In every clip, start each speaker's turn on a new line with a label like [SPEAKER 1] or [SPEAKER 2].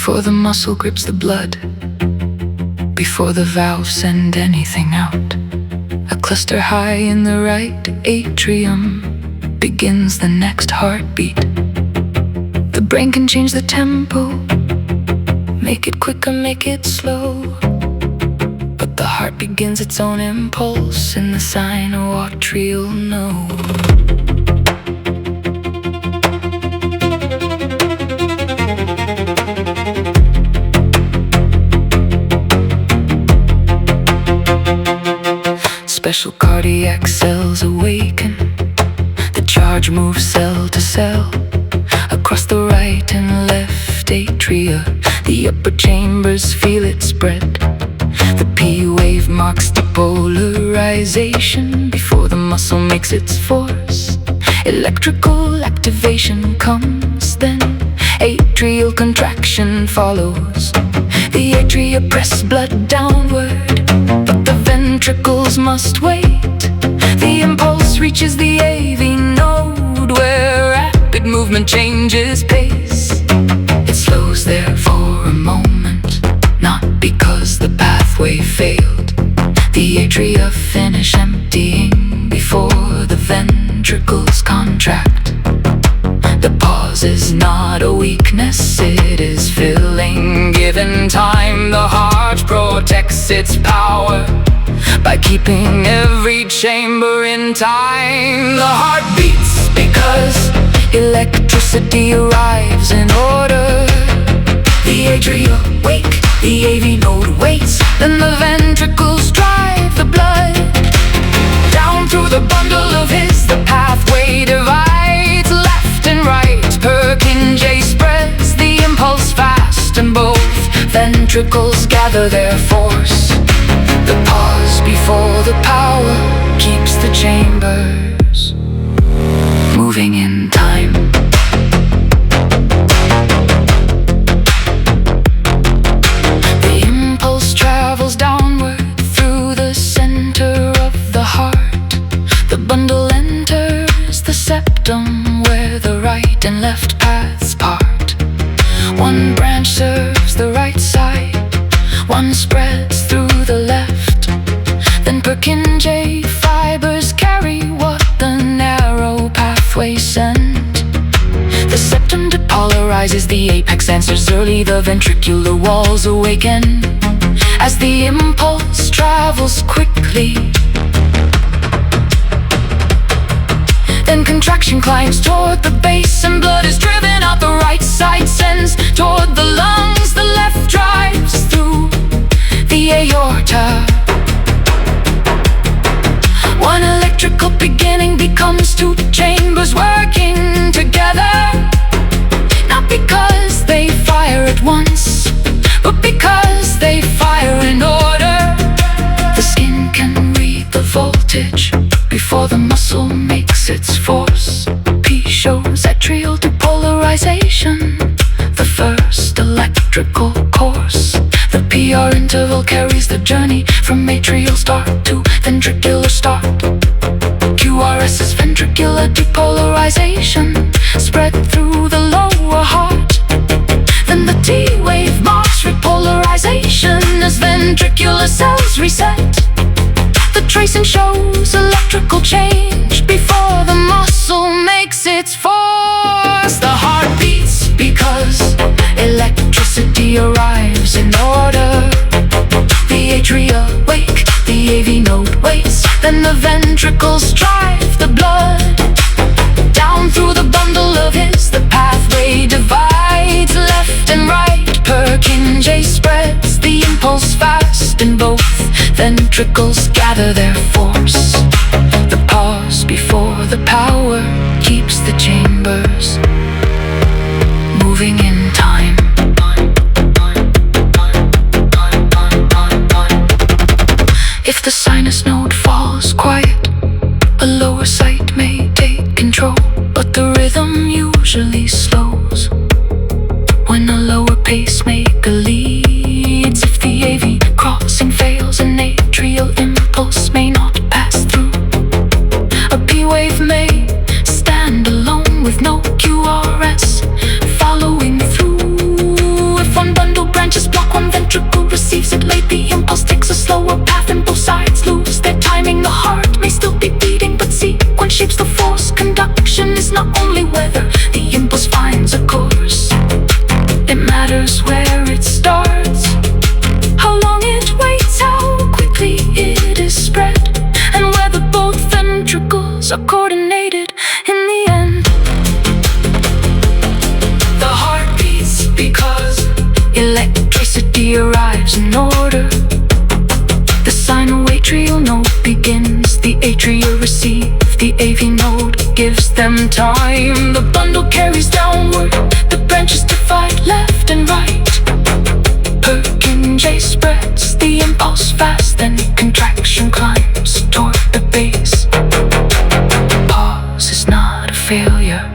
[SPEAKER 1] before the muscle grips the blood, before the valves send anything out. A cluster high in the right atrium begins the next heartbeat. The brain can change the tempo, make it quicker, make it slow, but the heart begins its own impulse in the sinoatrial node. Special cardiac cells awaken. The charge moves cell to cell across the right and left atria. The upper chambers feel it spread. The P wave marks depolarization before the muscle makes its force. Electrical activation comes, then atrial contraction follows. The atria press blood downward, but the ventricles must wait. The impulse reaches the AV node, where rapid movement changes pace. It slows there for a moment, not because the pathway failed. The atria finish emptying before the ventricles contract. The pause is not a weakness, it is filling. Given time, the heart protects its power by keeping every chamber in time. The heart beats because electricity arrives in order. The atria wake, the AV node waits, then the ventricles drive the blood down through the bundle of his. The pathway divides left and right. Purkinje spreads the impulse fast, and both ventricles gather their force. The pause before the power keeps the chambers moving in time. The impulse travels downward through the center of the heart. The bundle enters the septum, where the right and left paths part. One branch serves the right side, one spreads through the left. Then Purkinje fibers carry what the narrow pathway sent. The septum depolarizes, the apex answers early. The ventricular walls awaken as the impulse travels quickly. Then contraction climbs toward the base, and blood is driven out. The right side sends toward the lungs, the left drives through the aorta. One electrical beginning becomes two chambers working together, not because they fire at once, but because they fire in order. The skin can read the voltage before the muscle makes its force. P shows atrial depolarization, the first electrical course. The PR interval carries the journey from atrial start to ventricular start. QRS is ventricular depolarization, spread through the lower heart. Then the T wave marks repolarization as ventricular cells reset. The tracing shows electrical change before the muscle makes its force. The heart beats because electricity arrives in order. The atria wake, the AV node waits, then the ventricles drive the blood down through the bundle of his. The pathway divides left and right. Purkinje spreads the impulse fast, and both ventricles gather their force. The pause before the power keeps the chambers moving in time. If the sinus node falls quiet, a lower site may take control, but the rhythm usually slows when a lower pacemaker leads. If the AV crossing fails, an atrial impulse may not pass through. A P wave may stand alone electricity arrives in order. The sinoatrial node begins, the atria receive, the AV node gives them time. The bundle carries downward, the branches divide left and right. Purkinje spreads the impulse fast, then contraction climbs toward the base. Pause is not a failure,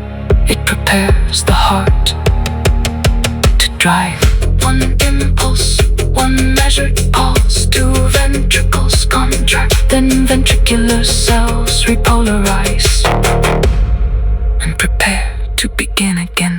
[SPEAKER 1] it prepares the heart to drive. One impulse, one measured pulse, two ventricles contract, then ventricular cells repolarize and prepare to begin again.